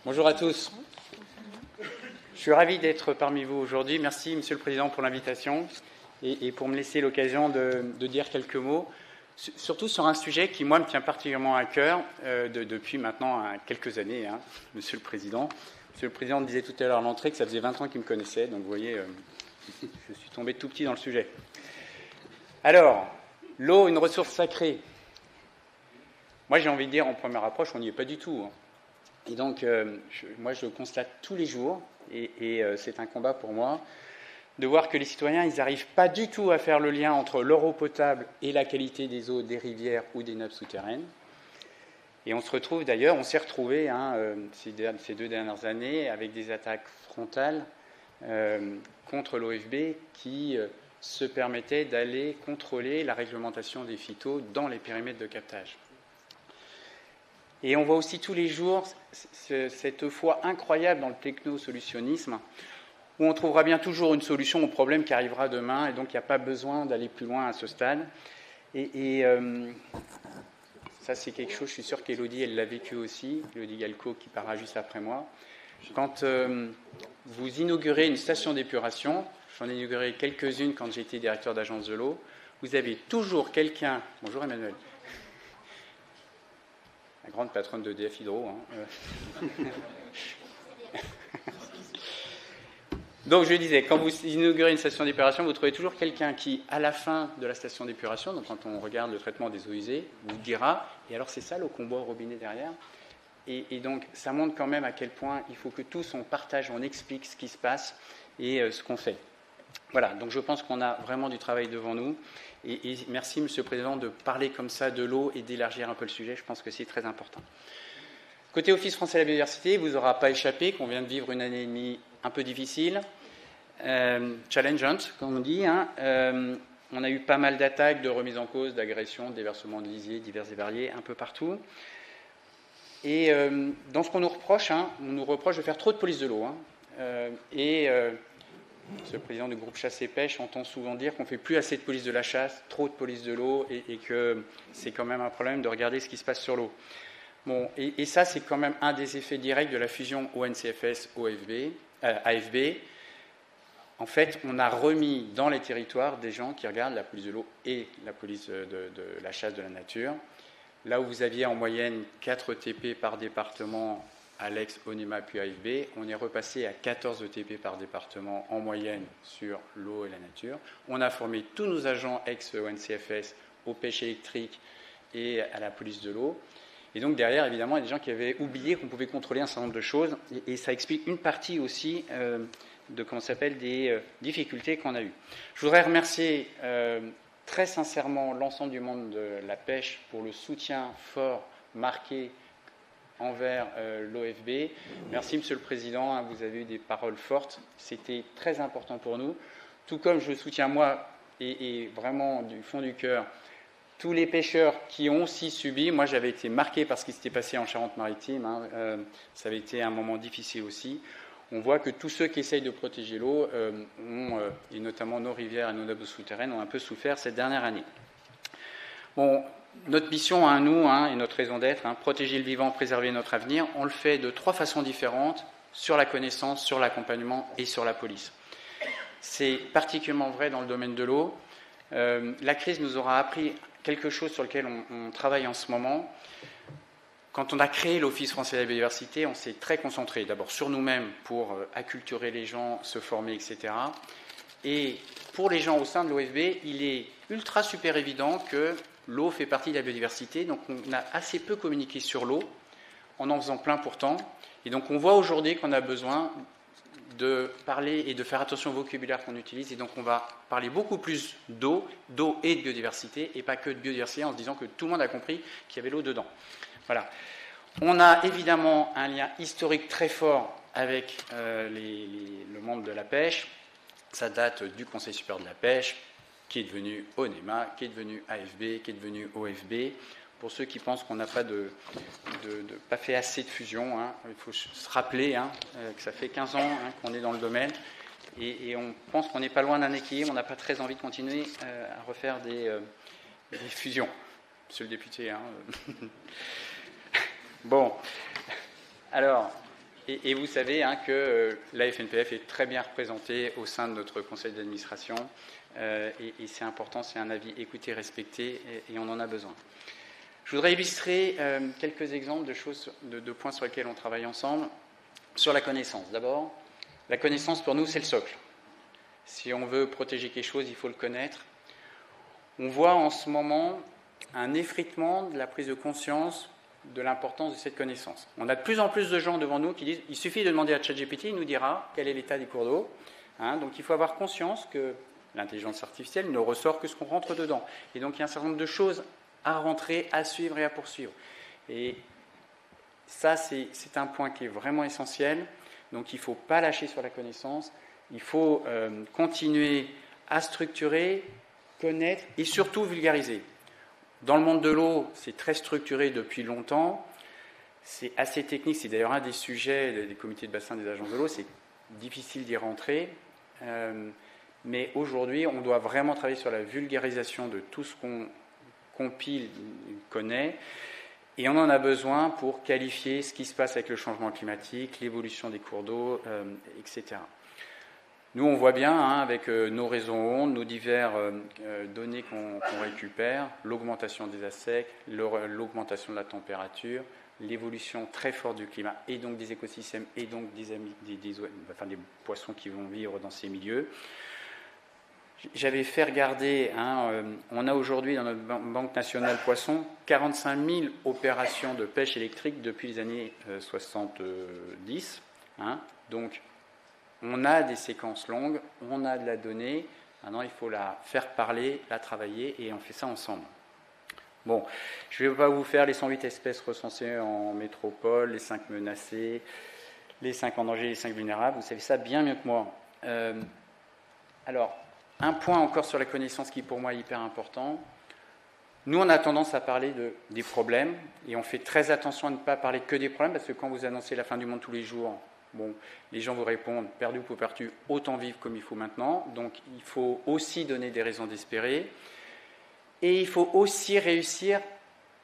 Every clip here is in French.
Bonjour à tous. Je suis ravi d'être parmi vous aujourd'hui. Merci, Monsieur le Président, pour l'invitation et pour me laisser l'occasion de dire quelques mots, surtout sur un sujet qui, moi, me tient particulièrement à cœur depuis maintenant quelques années, Monsieur le Président. Monsieur le Président me disait tout à l'heure à l'entrée que ça faisait 20 ans qu'il me connaissait, donc vous voyez, je suis tombé tout petit dans le sujet. Alors, l'eau, une ressource sacrée. Moi, j'ai envie de dire, en première approche, on n'y est pas du tout. Et donc, moi, je le constate tous les jours, et c'est un combat pour moi, de voir que les citoyens, ils n'arrivent pas du tout à faire le lien entre leur eau potable et la qualité des eaux des rivières ou des nappes souterraines. Et on se retrouve d'ailleurs, on s'est retrouvé ces 2 dernières années avec des attaques frontales contre l'OFB qui se permettaient d'aller contrôler la réglementation des phytos dans les périmètres de captage. Et on voit aussi tous les jours cette foi incroyable dans le technosolutionnisme, où on trouvera bien toujours une solution au problème qui arrivera demain, et donc il n'y a pas besoin d'aller plus loin à ce stade. Et ça, c'est quelque chose, je suis sûr qu'Élodie, elle l'a vécu aussi, Élodie Galco, qui parlera juste après moi. Quand vous inaugurez une station d'épuration, j'en ai inauguré quelques-unes quand j'étais directeur d'agence de l'eau, vous avez toujours quelqu'un... Bonjour Emmanuel. La grande patronne d'EDF Hydro. Donc je disais, quand vous inaugurez une station d'épuration, vous trouvez toujours quelqu'un qui, à la fin de la station d'épuration, donc quand on regarde le traitement des eaux usées, vous dira, et alors c'est ça l'eau qu'on boit au robinet derrière. Et donc ça montre quand même à quel point il faut que tous on partage, on explique ce qui se passe et ce qu'on fait. Voilà, donc je pense qu'on a vraiment du travail devant nous. Et merci, Monsieur le Président, de parler comme ça de l'eau et d'élargir un peu le sujet. Je pense que c'est très important. Côté Office français de la biodiversité, il ne vous aura pas échappé qu'on vient de vivre une année et demie un peu difficile, challengeante, comme on dit. On a eu pas mal d'attaques, de remises en cause, d'agressions, de déversements de lisiers divers et variés, un peu partout. Et dans ce qu'on nous reproche, on nous reproche de faire trop de police de l'eau. Monsieur le président du groupe Chasse et Pêche entend souvent dire qu'on ne fait plus assez de police de la chasse, trop de police de l'eau, et que c'est quand même un problème de regarder ce qui se passe sur l'eau. Bon, et ça, c'est quand même un des effets directs de la fusion ONCFS-AFB. En fait, on a remis dans les territoires des gens qui regardent la police de l'eau et la police de la chasse de la nature. Là où vous aviez en moyenne 4 ETP par département à l'ex-ONEMA puis AFB, on est repassé à 14 ETP par département en moyenne sur l'eau et la nature. On a formé tous nos agents ex-ONCFS aux pêches électriques et à la police de l'eau. Et donc derrière, évidemment, il y a des gens qui avaient oublié qu'on pouvait contrôler un certain nombre de choses. Et ça explique une partie aussi des difficultés qu'on a eues. Je voudrais remercier très sincèrement l'ensemble du monde de la pêche pour le soutien fort, marqué, envers l'OFB. Merci, Monsieur le Président, vous avez eu des paroles fortes. C'était très important pour nous. Tout comme je soutiens, moi, et vraiment du fond du cœur, tous les pêcheurs qui ont aussi subi. Moi, j'avais été marqué par ce qui s'était passé en Charente-Maritime. Ça avait été un moment difficile aussi. On voit que tous ceux qui essayent de protéger l'eau, et notamment nos rivières et nos nappes souterraines, ont un peu souffert cette dernière année. Bon, notre mission à nous, et notre raison d'être, protéger le vivant, préserver notre avenir, on le fait de 3 façons différentes, sur la connaissance, sur l'accompagnement et sur la police. C'est particulièrement vrai dans le domaine de l'eau. La crise nous aura appris quelque chose sur lequel on travaille en ce moment. Quand on a créé l'Office français de la biodiversité, on s'est très concentré d'abord sur nous-mêmes pour acculturer les gens, se former, etc. Et pour les gens au sein de l'OFB, il est ultra super évident que l'eau fait partie de la biodiversité, donc on a assez peu communiqué sur l'eau, en faisant plein pourtant. Et donc on voit aujourd'hui qu'on a besoin de parler et de faire attention au vocabulaire qu'on utilise, et donc on va parler beaucoup plus d'eau et de biodiversité, et pas que de biodiversité en se disant que tout le monde a compris qu'il y avait l'eau dedans. Voilà. On a évidemment un lien historique très fort avec le monde de la pêche. Ça date du Conseil supérieur de la pêche, qui est devenu ONEMA, qui est devenu AFB, qui est devenu OFB. Pour ceux qui pensent qu'on n'a pas pas fait assez de fusion, il faut se rappeler que ça fait 15 ans qu'on est dans le domaine, et on pense qu'on n'est pas loin d'un équilibre. On n'a pas très envie de continuer à refaire des fusions. Monsieur le député. Bon, alors, Et vous savez que la FNPF est très bien représentée au sein de notre conseil d'administration. Et c'est important, c'est un avis écouté, respecté, et on en a besoin. Je voudrais illustrer quelques exemples de choses, de points sur lesquels on travaille ensemble. Sur la connaissance, d'abord. La connaissance, pour nous, c'est le socle. Si on veut protéger quelque chose, il faut le connaître. On voit en ce moment un effritement de la prise de conscience de l'importance de cette connaissance. On a de plus en plus de gens devant nous qui disent il suffit de demander à ChatGPT, il nous dira quel est l'état des cours d'eau. Donc il faut avoir conscience que l'intelligence artificielle ne ressort que ce qu'on rentre dedans. Et donc il y a un certain nombre de choses à rentrer, à suivre et à poursuivre. Et ça, c'est un point qui est vraiment essentiel. Donc il ne faut pas lâcher sur la connaissance. Il faut continuer à structurer, connaître et surtout vulgariser. Dans le monde de l'eau, c'est très structuré depuis longtemps. C'est assez technique. C'est d'ailleurs un des sujets des comités de bassin des agences de l'eau. C'est difficile d'y rentrer. Mais aujourd'hui, on doit vraiment travailler sur la vulgarisation de tout ce qu'on compile, connaît. Et on en a besoin pour qualifier ce qui se passe avec le changement climatique, l'évolution des cours d'eau, etc. Nous, on voit bien, avec nos réseaux ondes, nos divers données qu'on récupère, l'augmentation des assecs, l'augmentation de la température, l'évolution très forte du climat et donc des écosystèmes et donc des poissons qui vont vivre dans ces milieux. J'avais fait regarder, on a aujourd'hui dans notre Banque nationale poisson 45 000 opérations de pêche électrique depuis les années 70. Donc, on a des séquences longues, on a de la donnée. Maintenant, il faut la faire parler, la travailler, et on fait ça ensemble. Bon, je ne vais pas vous faire les 108 espèces recensées en métropole, les 5 menacées, les 5 en danger, les 5 vulnérables. Vous savez ça bien mieux que moi. Alors, un point encore sur la connaissance qui, pour moi, est hyper important. Nous, on a tendance à parler des problèmes, et on fait très attention à ne pas parler que des problèmes, parce que quand vous annoncez la fin du monde tous les jours, les gens vous répondent « perdu pour perdu, autant vivre comme il faut maintenant ». Donc, il faut aussi donner des raisons d'espérer. Et il faut aussi réussir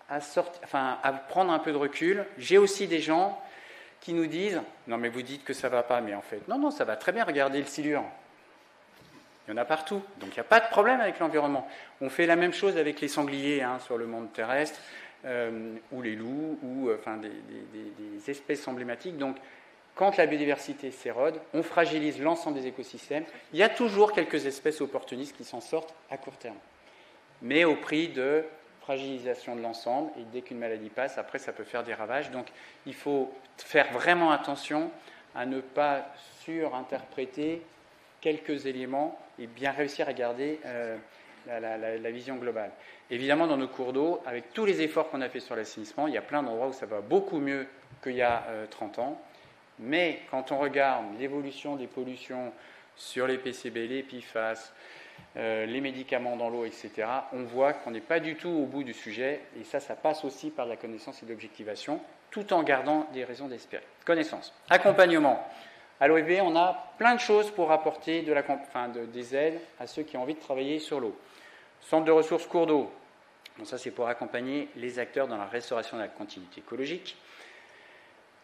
à prendre un peu de recul. J'ai aussi des gens qui nous disent « non, mais vous dites que ça ne va pas ». Mais en fait, non, ça va très bien. Regardez le silure. Il y en a partout. Donc, il n'y a pas de problème avec l'environnement. On fait la même chose avec les sangliers sur le monde terrestre, ou les loups, ou des espèces emblématiques. Donc, quand la biodiversité s'érode, on fragilise l'ensemble des écosystèmes. Il y a toujours quelques espèces opportunistes qui s'en sortent à court terme, mais au prix de fragilisation de l'ensemble. Et dès qu'une maladie passe, après, ça peut faire des ravages. Donc, il faut faire vraiment attention à ne pas surinterpréter quelques éléments et bien réussir à garder la vision globale. Évidemment, dans nos cours d'eau, avec tous les efforts qu'on a fait sur l'assainissement, il y a plein d'endroits où ça va beaucoup mieux qu'il y a 30 ans. Mais quand on regarde l'évolution des pollutions sur les PCB, les PFAS, les médicaments dans l'eau, etc., on voit qu'on n'est pas du tout au bout du sujet. Et ça passe aussi par la connaissance et l'objectivation, tout en gardant des raisons d'espérer. Connaissance. Accompagnement. À l'OFB, on a plein de choses pour apporter des aides à ceux qui ont envie de travailler sur l'eau. Centre de ressources cours d'eau. Donc ça, c'est pour accompagner les acteurs dans la restauration de la continuité écologique.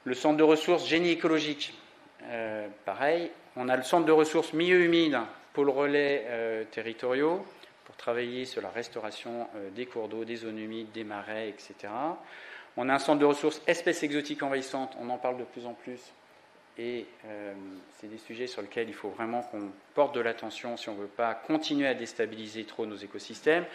Le centre de ressources génie écologique, pareil. On a le centre de ressources milieux humides, pôle relais territoriaux, pour travailler sur la restauration des cours d'eau, des zones humides, des marais, etc. On a un centre de ressources espèces exotiques envahissantes, on en parle de plus en plus. Et c'est des sujets sur lesquels il faut vraiment qu'on porte de l'attention si on ne veut pas continuer à déstabiliser trop nos écosystèmes.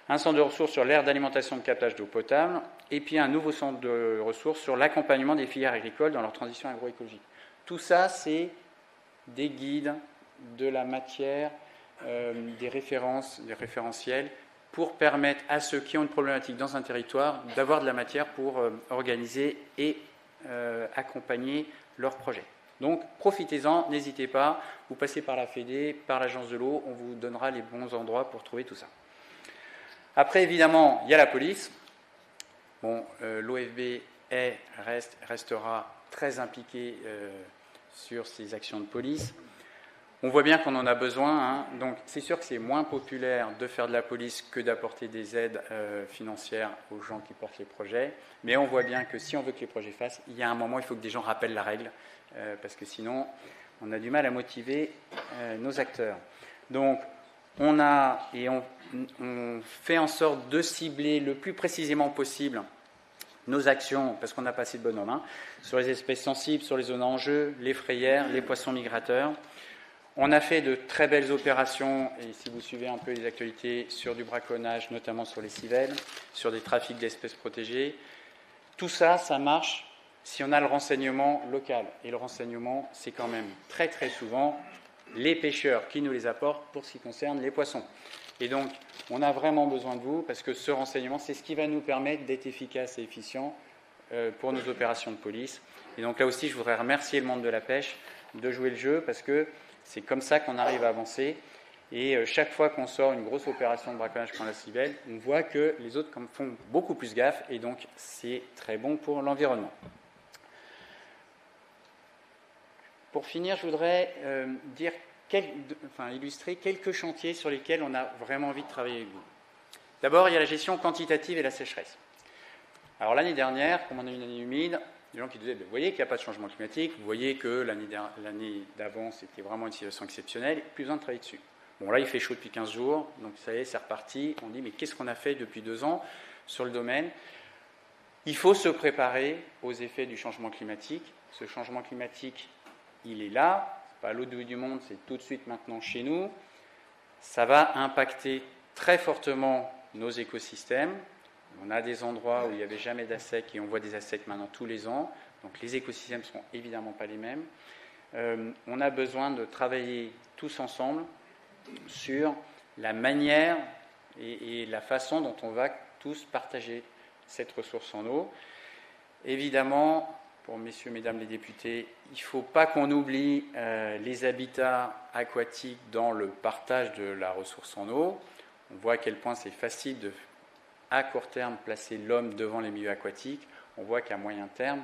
Un centre de ressources sur l'aire d'alimentation de captage d'eau potable, et puis un nouveau centre de ressources sur l'accompagnement des filières agricoles dans leur transition agroécologique. Tout ça, c'est des guides, de la matière, des références, des référentiels, pour permettre à ceux qui ont une problématique dans un territoire d'avoir de la matière pour organiser et accompagner leurs projets. Donc, profitez-en, n'hésitez pas, vous passez par la Fédé, par l'Agence de l'eau, on vous donnera les bons endroits pour trouver tout ça. Après, évidemment, il y a la police. L'OFB restera très impliqué sur ces actions de police. On voit bien qu'on en a besoin, hein. Donc c'est sûr que c'est moins populaire de faire de la police que d'apporter des aides financières aux gens qui portent les projets, mais on voit bien que si on veut que les projets fassent, il y a un moment, il faut que des gens rappellent la règle, parce que sinon, on a du mal à motiver nos acteurs. Donc on fait en sorte de cibler le plus précisément possible nos actions, parce qu'on n'a pas assez de bonhommes, hein, sur les espèces sensibles, sur les zones en jeu, les frayères, les poissons migrateurs. On a fait de très belles opérations, et si vous suivez un peu les actualités, sur du braconnage, notamment sur les civelles, sur des trafics d'espèces protégées. Tout ça, ça marche si on a le renseignement local. Et le renseignement, c'est quand même très très souvent les pêcheurs qui nous les apportent pour ce qui concerne les poissons. Et donc, on a vraiment besoin de vous, parce que ce renseignement, c'est ce qui va nous permettre d'être efficace et efficient pour nos opérations de police. Et donc là aussi, je voudrais remercier le monde de la pêche de jouer le jeu, parce que c'est comme ça qu'on arrive à avancer. Et chaque fois qu'on sort une grosse opération de braconnage comme la civelle, on voit que les autres font beaucoup plus gaffe, et donc c'est très bon pour l'environnement. Pour finir, je voudrais illustrer quelques chantiers sur lesquels on a vraiment envie de travailler avec vous. D'abord, il y a la gestion quantitative et la sécheresse. Alors l'année dernière, comme on a eu une année humide, des gens qui disaient, vous voyez qu'il n'y a pas de changement climatique, vous voyez que l'année d'avant, c'était vraiment une situation exceptionnelle, plus besoin de travailler dessus. Bon, là, il fait chaud depuis 15 jours, donc ça y est, c'est reparti. On dit, mais qu'est-ce qu'on a fait depuis 2 ans sur le domaine ? Il faut se préparer aux effets du changement climatique. Ce changement climatique, il est là, c'est pas à l'autre bout du monde, c'est tout de suite maintenant chez nous. Ça va impacter très fortement nos écosystèmes. On a des endroits où il n'y avait jamais d'ASEC et on voit des ASEC maintenant tous les ans. Donc les écosystèmes ne sont évidemment pas les mêmes. On a besoin de travailler tous ensemble sur la manière et la façon dont on va tous partager cette ressource en eau. Évidemment, pour messieurs, mesdames les députés, il ne faut pas qu'on oublie les habitats aquatiques dans le partage de la ressource en eau. On voit à quel point c'est facile de, à court terme, placer l'homme devant les milieux aquatiques. On voit qu'à moyen terme,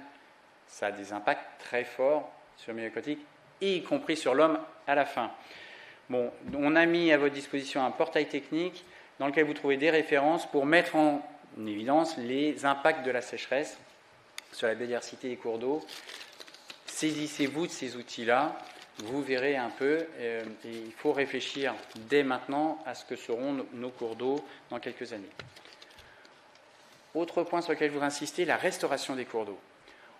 ça a des impacts très forts sur le milieu aquatique, y compris sur l'homme à la fin. Bon, on a mis à votre disposition un portail technique dans lequel vous trouvez des références pour mettre en évidence les impacts de la sécheresse sur la biodiversité des cours d'eau. Saisissez-vous de ces outils-là, vous verrez un peu, et il faut réfléchir dès maintenant à ce que seront nos cours d'eau dans quelques années. Autre point sur lequel je voudrais insister, la restauration des cours d'eau.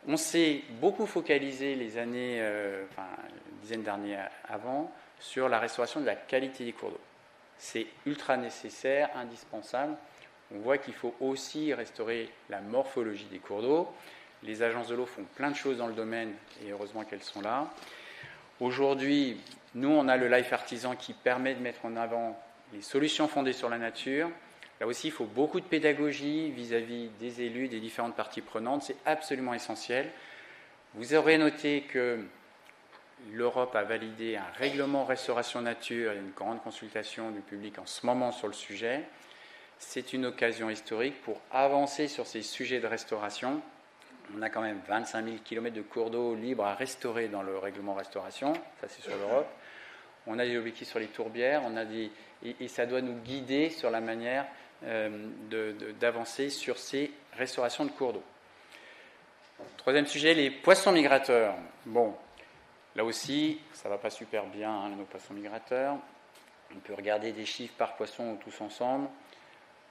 On s'est beaucoup focalisé les années, une dizaine d'années avant, sur la restauration de la qualité des cours d'eau. C'est ultra nécessaire, indispensable. On voit qu'il faut aussi restaurer la morphologie des cours d'eau. Les agences de l'eau font plein de choses dans le domaine, et heureusement qu'elles sont là. Aujourd'hui, nous, on a le Life Artisan qui permet de mettre en avant les solutions fondées sur la nature. Là aussi, il faut beaucoup de pédagogie vis-à-vis des élus, des différentes parties prenantes. C'est absolument essentiel. Vous aurez noté que l'Europe a validé un règlement restauration nature et une grande consultation du public en ce moment sur le sujet. C'est une occasion historique pour avancer sur ces sujets de restauration. On a quand même 25 000 km de cours d'eau libres à restaurer dans le règlement restauration, ça c'est sur l'Europe. On a des objectifs sur les tourbières, et ça doit nous guider sur la manière d'avancer sur ces restaurations de cours d'eau. Troisième sujet, les poissons migrateurs. Bon, là aussi, ça ne va pas super bien, hein, nos poissons migrateurs. On peut regarder des chiffres par poisson tous ensemble.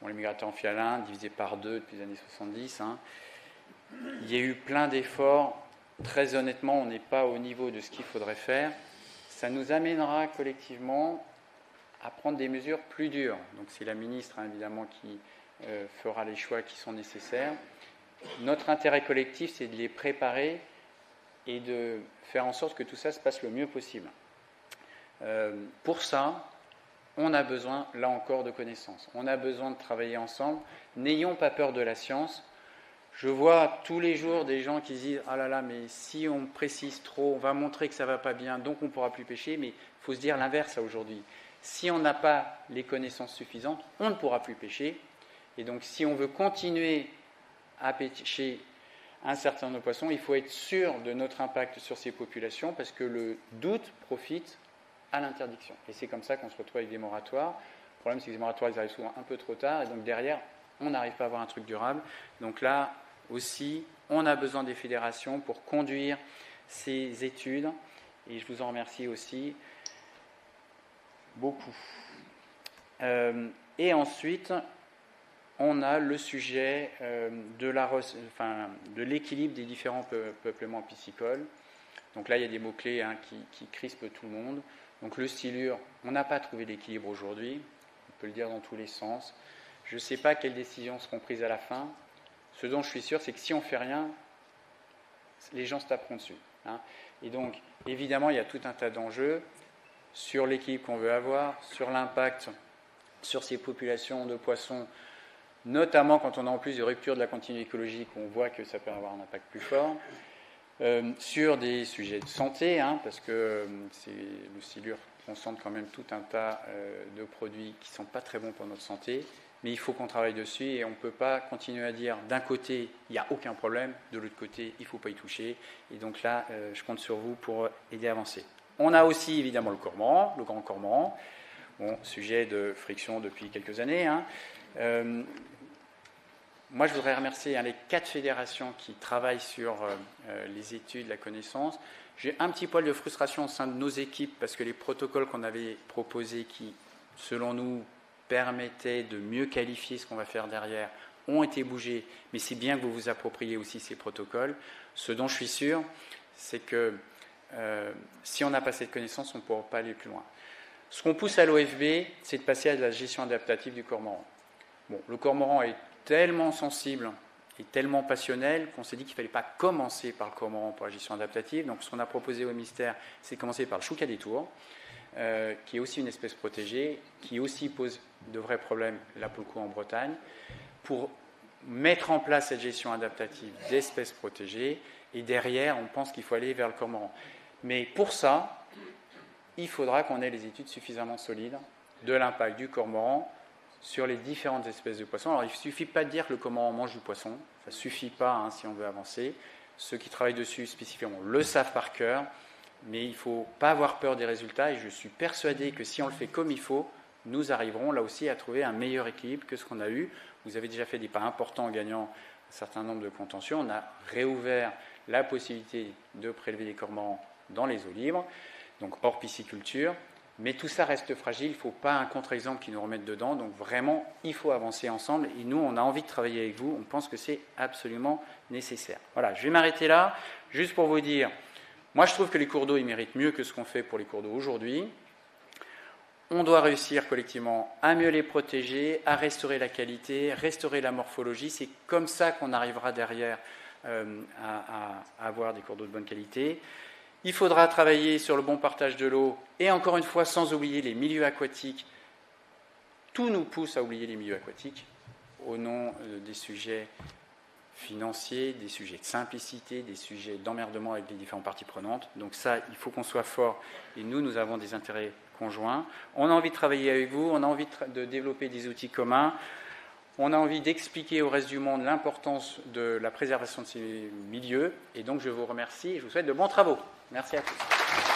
Bon, les migrateurs amphibiens, divisé par 2 depuis les années 70. Hein. Il y a eu plein d'efforts. Très honnêtement, on n'est pas au niveau de ce qu'il faudrait faire. Ça nous amènera collectivement à prendre des mesures plus dures. Donc c'est la ministre, hein, évidemment, qui fera les choix qui sont nécessaires. Notre intérêt collectif, c'est de les préparer et de faire en sorte que tout ça se passe le mieux possible. Pour ça, on a besoin, là encore, de connaissances. On a besoin de travailler ensemble. N'ayons pas peur de la science. Je vois tous les jours des gens qui disent « Ah là là, mais si on précise trop, on va montrer que ça ne va pas bien, donc on ne pourra plus pêcher. » Mais il faut se dire l'inverse aujourd'hui. Si on n'a pas les connaissances suffisantes, on ne pourra plus pêcher. Et donc, si on veut continuer à pêcher un certain nombre de poissons, il faut être sûr de notre impact sur ces populations, parce que le doute profite à l'interdiction. Et c'est comme ça qu'on se retrouve avec des moratoires. Le problème, c'est que les moratoires, ils arrivent souvent un peu trop tard, et donc derrière, on n'arrive pas à avoir un truc durable. Donc là aussi, on a besoin des fédérations pour conduire ces études, et je vous en remercie aussi beaucoup. Et ensuite, on a le sujet de l'équilibre des différents peuplements piscicoles. Donc là, il y a des mots-clés qui crispent tout le monde. Donc le silure, on n'a pas trouvé d'équilibre aujourd'hui, on peut le dire dans tous les sens. Je ne sais pas quelles décisions seront prises à la fin. Ce dont je suis sûr, c'est que si on ne fait rien, les gens se taperont dessus. Et donc, évidemment, il y a tout un tas d'enjeux sur l'équilibre qu'on veut avoir, sur l'impact sur ces populations de poissons, notamment quand on a en plus des ruptures de la continuité écologique, on voit que ça peut avoir un impact plus fort. Sur des sujets de santé, parce que le silure concentre quand même tout un tas de produits qui ne sont pas très bons pour notre santé, mais il faut qu'on travaille dessus et on ne peut pas continuer à dire d'un côté il n'y a aucun problème, de l'autre côté il ne faut pas y toucher, et donc là je compte sur vous pour aider à avancer. On a aussi évidemment le cormoran, le grand cormoran, sujet de friction depuis quelques années. Moi, je voudrais remercier les 4 fédérations qui travaillent sur les études, la connaissance. J'ai un petit poil de frustration au sein de nos équipes parce que les protocoles qu'on avait proposés qui, selon nous, permettaient de mieux qualifier ce qu'on va faire derrière, ont été bougés. Mais c'est bien que vous vous appropriez aussi ces protocoles. Ce dont je suis sûr, c'est que si on n'a pas cette connaissance, on ne pourra pas aller plus loin. Ce qu'on pousse à l'OFB, c'est de passer à la gestion adaptative du cormoran. Le cormoran est tellement sensible et tellement passionnel qu'on s'est dit qu'il ne fallait pas commencer par le cormoran pour la gestion adaptative. Donc ce qu'on a proposé au ministère, c'est de commencer par le choucas des tours, qui est aussi une espèce protégée, qui aussi pose de vrais problèmes, là pour le coup en Bretagne, pour mettre en place cette gestion adaptative d'espèces protégées. Et derrière, on pense qu'il faut aller vers le cormoran. Mais pour ça, il faudra qu'on ait les études suffisamment solides de l'impact du cormoran sur les différentes espèces de poissons. Alors, il ne suffit pas de dire que le cormoran mange du poisson. Ça ne suffit pas si on veut avancer. Ceux qui travaillent dessus spécifiquement le savent par cœur. Mais il ne faut pas avoir peur des résultats. Et je suis persuadé que si on le fait comme il faut, nous arriverons là aussi à trouver un meilleur équilibre que ce qu'on a eu. Vous avez déjà fait des pas importants en gagnant un certain nombre de contentieux. On a réouvert la possibilité de prélever des cormorans dans les eaux libres, donc hors pisciculture. Mais tout ça reste fragile, il ne faut pas un contre-exemple qui nous remette dedans. Donc vraiment, il faut avancer ensemble. Et nous, on a envie de travailler avec vous. On pense que c'est absolument nécessaire. Voilà, je vais m'arrêter là, juste pour vous dire, moi je trouve que les cours d'eau, ils méritent mieux que ce qu'on fait pour les cours d'eau aujourd'hui. On doit réussir collectivement à mieux les protéger, à restaurer la qualité, restaurer la morphologie. C'est comme ça qu'on arrivera derrière à avoir des cours d'eau de bonne qualité. Il faudra travailler sur le bon partage de l'eau et encore une fois, sans oublier les milieux aquatiques. Tout nous pousse à oublier les milieux aquatiques au nom des sujets financiers, des sujets de simplicité, des sujets d'emmerdement avec les différentes parties prenantes. Donc ça, il faut qu'on soit fort et nous avons des intérêts conjoints. On a envie de travailler avec vous, on a envie de développer des outils communs. On a envie d'expliquer au reste du monde l'importance de la préservation de ces milieux. Et donc, je vous remercie et je vous souhaite de bons travaux. Merci à tous.